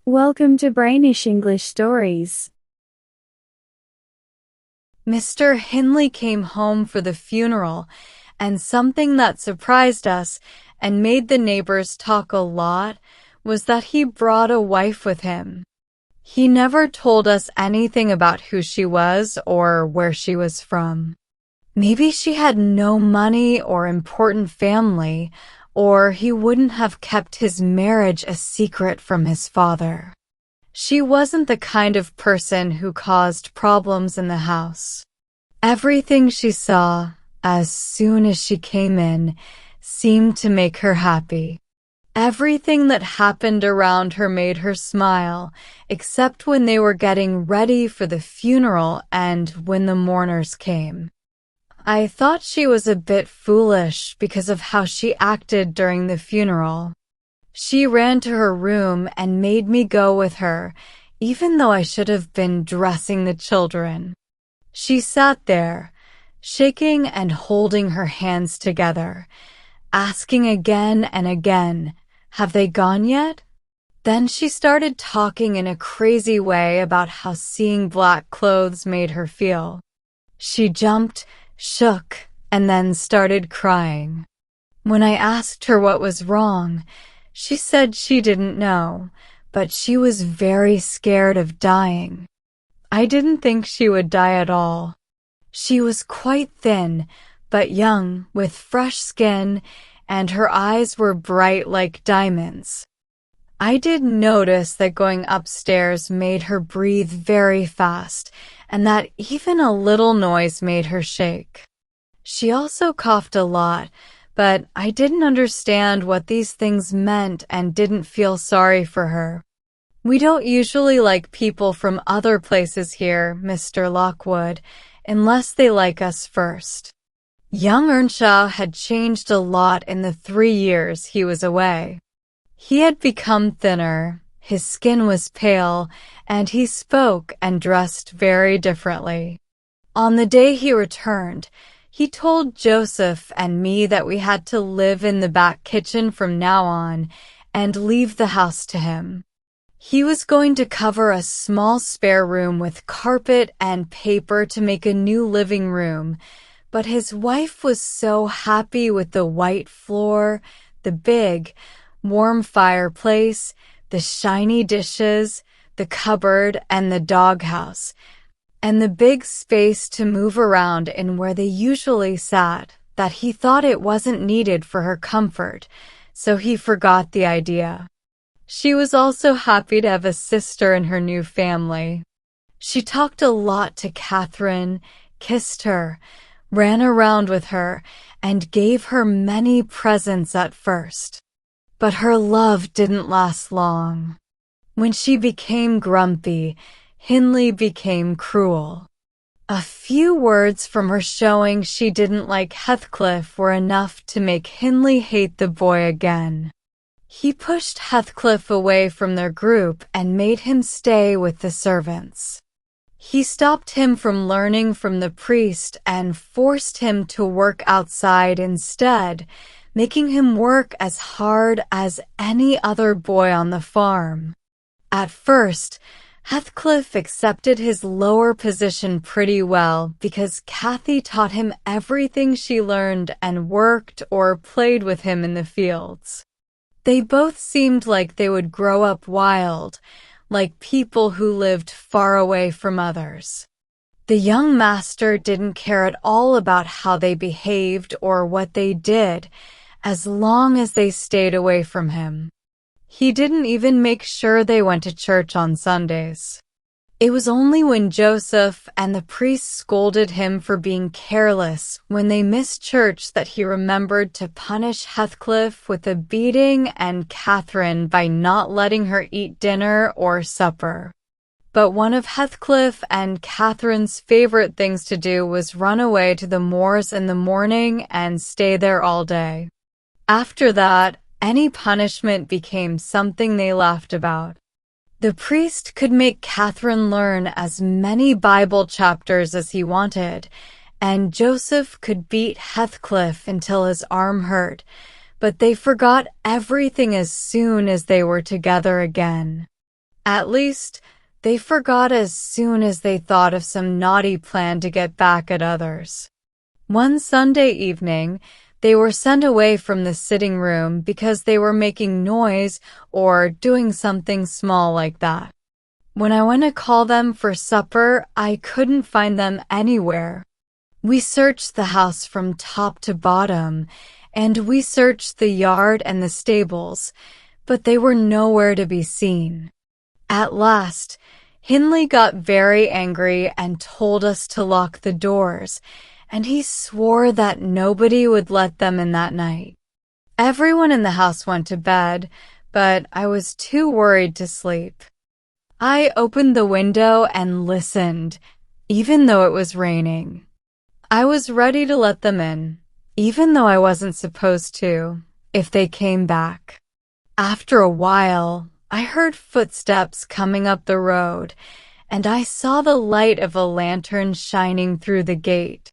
Welcome to Brainish English Stories. Mr. Hindley came home for the funeral, and something that surprised us and made the neighbors talk a lot was that he brought a wife with him. He never told us anything about who she was or where she was from. Maybe she had no money or important family, or he wouldn't have kept his marriage a secret from his father. She wasn't the kind of person who caused problems in the house. Everything she saw, as soon as she came in, seemed to make her happy. Everything that happened around her made her smile, except when they were getting ready for the funeral and when the mourners came. I thought she was a bit foolish because of how she acted during the funeral. She ran to her room and made me go with her, even though I should have been dressing the children. She sat there, shaking and holding her hands together, asking again and again, "Have they gone yet?" Then she started talking in a crazy way about how seeing black clothes made her feel. She jumped, shook, and then started crying. When I asked her what was wrong, she said she didn't know, but she was very scared of dying. I didn't think she would die at all. She was quite thin, but young, with fresh skin, and her eyes were bright like diamonds. I did notice that going upstairs made her breathe very fast, and that even a little noise made her shake. She also coughed a lot, but I didn't understand what these things meant and didn't feel sorry for her. "We don't usually like people from other places here, Mr. Lockwood, unless they like us first." Young Earnshaw had changed a lot in the 3 years he was away. He had become thinner, his skin was pale, and he spoke and dressed very differently. On the day he returned, he told Joseph and me that we had to live in the back kitchen from now on and leave the house to him. He was going to cover a small spare room with carpet and paper to make a new living room, but his wife was so happy with the white floor, the big, warm fireplace, the shiny dishes, the cupboard, and the doghouse, and the big space to move around in where they usually sat, that he thought it wasn't needed for her comfort, so he forgot the idea. She was also happy to have a sister in her new family. She talked a lot to Catherine, kissed her, ran around with her, and gave her many presents at first. But her love didn't last long. When she became grumpy, Hindley became cruel. A few words from her showing she didn't like Heathcliff were enough to make Hindley hate the boy again. He pushed Heathcliff away from their group and made him stay with the servants. He stopped him from learning from the priest and forced him to work outside instead, making him work as hard as any other boy on the farm. At first, Heathcliff accepted his lower position pretty well because Kathy taught him everything she learned and worked or played with him in the fields. They both seemed like they would grow up wild, like people who lived far away from others. The young master didn't care at all about how they behaved or what they did, as long as they stayed away from him. He didn't even make sure they went to church on Sundays. It was only when Joseph and the priest scolded him for being careless when they missed church that he remembered to punish Heathcliff with a beating and Catherine by not letting her eat dinner or supper. But one of Heathcliff and Catherine's favorite things to do was run away to the moors in the morning and stay there all day. After that, any punishment became something they laughed about. The priest could make Catherine learn as many Bible chapters as he wanted, and Joseph could beat Heathcliff until his arm hurt, but they forgot everything as soon as they were together again. At least, they forgot as soon as they thought of some naughty plan to get back at others. One Sunday evening, they were sent away from the sitting room because they were making noise or doing something small like that. When I went to call them for supper, I couldn't find them anywhere. We searched the house from top to bottom, and we searched the yard and the stables, but they were nowhere to be seen. At last, Hindley got very angry and told us to lock the doors, and he swore that nobody would let them in that night. Everyone in the house went to bed, but I was too worried to sleep. I opened the window and listened, even though it was raining. I was ready to let them in, even though I wasn't supposed to, if they came back. After a while, I heard footsteps coming up the road, and I saw the light of a lantern shining through the gate.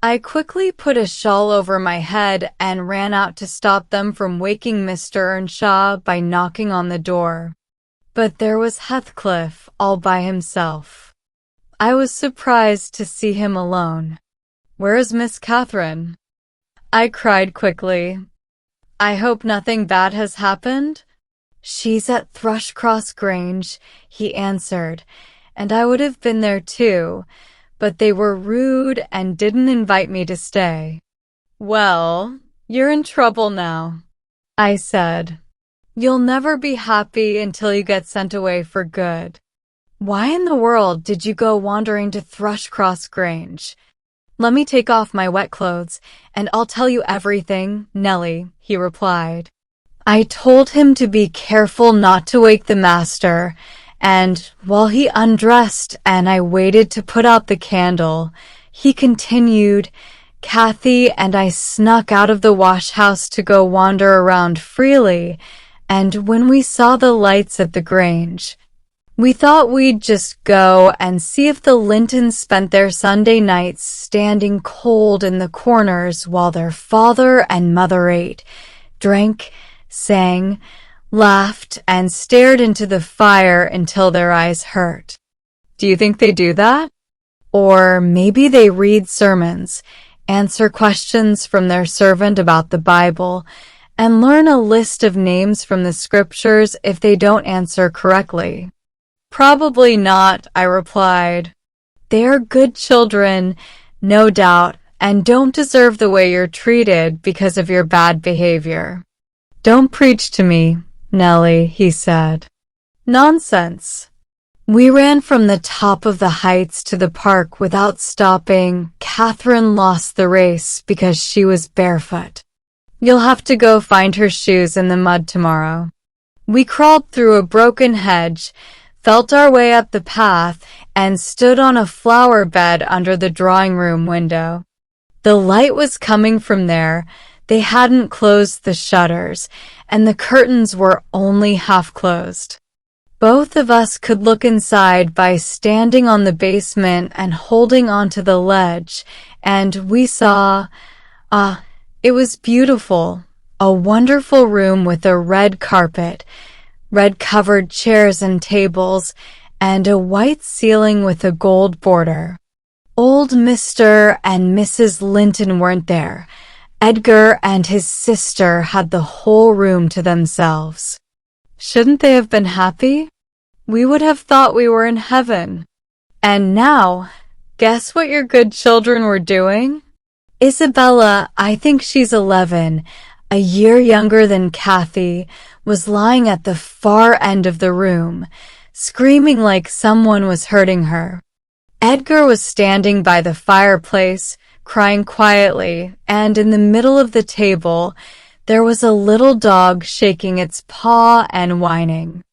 I quickly put a shawl over my head and ran out to stop them from waking Mr. Earnshaw by knocking on the door. But there was Heathcliff all by himself. I was surprised to see him alone. "Where is Miss Catherine?" I cried quickly. "I hope nothing bad has happened?" "She's at Thrushcross Grange," he answered, "and I would have been there too, but they were rude and didn't invite me to stay." "Well, you're in trouble now," I said. "You'll never be happy until you get sent away for good." "Why in the world did you go wandering to Thrushcross Grange?" "Let me take off my wet clothes, and I'll tell you everything, Nellie," he replied. I told him to be careful not to wake the master, and while he undressed and I waited to put out the candle, he continued, "Kathy and I snuck out of the wash house to go wander around freely, and when we saw the lights at the Grange, we thought we'd just go and see if the Lintons spent their Sunday nights standing cold in the corners while their father and mother ate, drank, sang, laughed, and stared into the fire until their eyes hurt. Do you think they do that? Or maybe they read sermons, answer questions from their servant about the Bible, and learn a list of names from the scriptures if they don't answer correctly." "Probably not," I replied. "They're good children, no doubt, and don't deserve the way you're treated because of your bad behavior." "Don't preach to me, Nellie," he said. "Nonsense." We ran from the top of the heights to the park without stopping. Catherine lost the race because she was barefoot. "You'll have to go find her shoes in the mud tomorrow." We crawled through a broken hedge, felt our way up the path, and stood on a flower bed under the drawing-room window. The light was coming from there. They hadn't closed the shutters, and the curtains were only half closed. Both of us could look inside by standing on the basement and holding onto the ledge, and we saw, it was beautiful, a wonderful room with a red carpet, red-covered chairs and tables, and a white ceiling with a gold border. Old Mr. and Mrs. Linton weren't there. Edgar and his sister had the whole room to themselves. Shouldn't they have been happy? We would have thought we were in heaven. And now, guess what your good children were doing? Isabella, I think she's 11, a year younger than Kathy, was lying at the far end of the room, screaming like someone was hurting her. Edgar was standing by the fireplace, crying quietly, and in the middle of the table, there was a little dog shaking its paw and whining.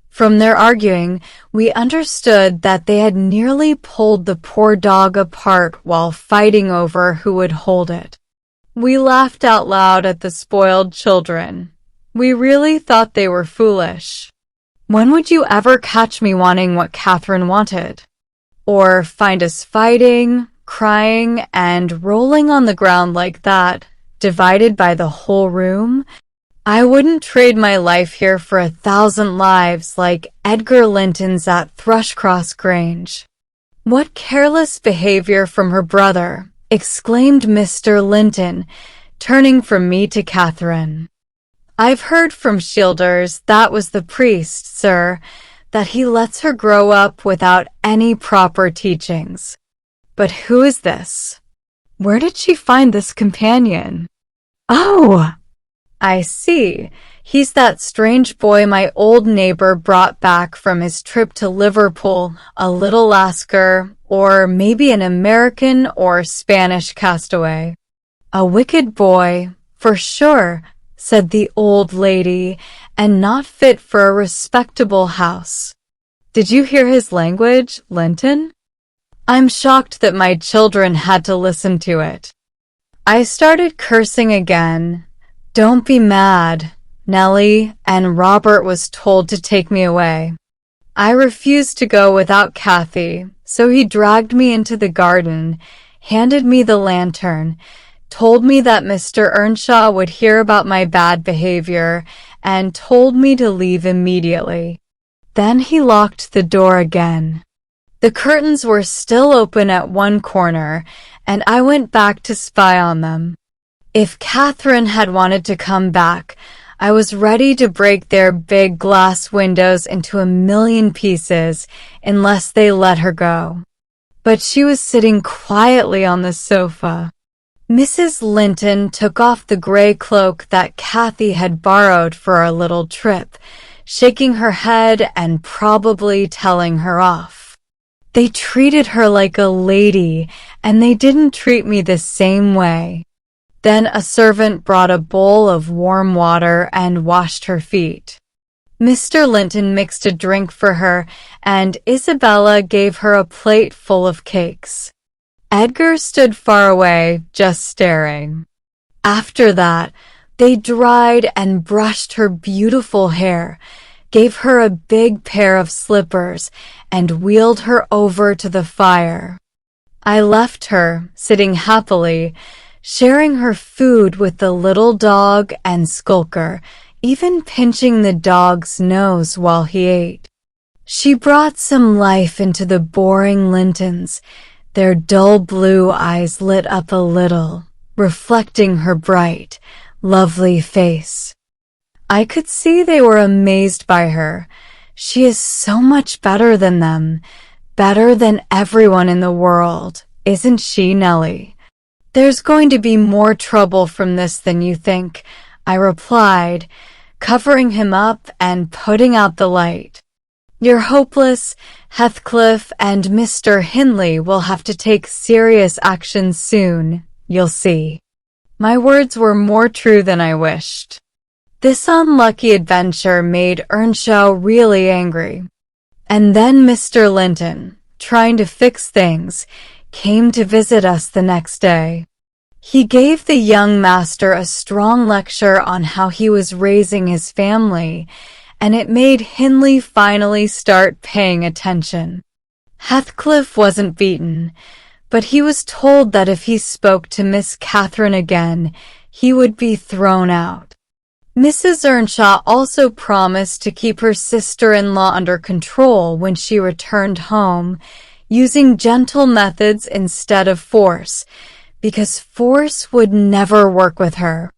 From their arguing, we understood that they had nearly pulled the poor dog apart while fighting over who would hold it. We laughed out loud at the spoiled children. We really thought they were foolish. When would you ever catch me wanting what Catherine wanted? Or find us fighting, crying, and rolling on the ground like that, divided by the whole room? I wouldn't trade my life here for 1,000 lives like Edgar Linton's at Thrushcross Grange. What careless behavior from her brother, exclaimed Mr. Linton, turning from me to Catherine. I've heard from Shielders, that was the priest, sir, that he lets her grow up without any proper teachings. But who is this? Where did she find this companion? Oh! I see. He's that strange boy my old neighbor brought back from his trip to Liverpool, a little Lascar, or maybe an American or Spanish castaway. A wicked boy, for sure, said the old lady, and not fit for a respectable house. Did you hear his language, Linton? I'm shocked that my children had to listen to it. I started cursing again. Don't be mad, Nellie, and Robert was told to take me away. I refused to go without Kathy, so he dragged me into the garden, handed me the lantern, told me that Mr. Earnshaw would hear about my bad behavior, and told me to leave immediately. Then he locked the door again. The curtains were still open at one corner, and I went back to spy on them. If Catherine had wanted to come back, I was ready to break their big glass windows into 1,000,000 pieces unless they let her go. But she was sitting quietly on the sofa. Mrs. Linton took off the gray cloak that Kathy had borrowed for our little trip, shaking her head and probably telling her off. They treated her like a lady, and they didn't treat me the same way. Then a servant brought a bowl of warm water and washed her feet. Mr. Linton mixed a drink for her, and Isabella gave her a plate full of cakes. Edgar stood far away, just staring. After that, they dried and brushed her beautiful hair, gave her a big pair of slippers, and wheeled her over to the fire. I left her, sitting happily, sharing her food with the little dog and Skulker, even pinching the dog's nose while he ate. She brought some life into the boring Lintons. Their dull blue eyes lit up a little, reflecting her bright, lovely face. I could see they were amazed by her. She is so much better than them, better than everyone in the world, isn't she, Nellie? There's going to be more trouble from this than you think, I replied, covering him up and putting out the light. You're hopeless. Heathcliff and Mr. Hindley will have to take serious action soon, you'll see. My words were more true than I wished. This unlucky adventure made Earnshaw really angry. And then Mr. Linton, trying to fix things, came to visit us the next day. He gave the young master a strong lecture on how he was raising his family, and it made Hindley finally start paying attention. Heathcliff wasn't beaten, but he was told that if he spoke to Miss Catherine again, he would be thrown out. Mrs. Earnshaw also promised to keep her sister-in-law under control when she returned home, using gentle methods instead of force, because force would never work with her.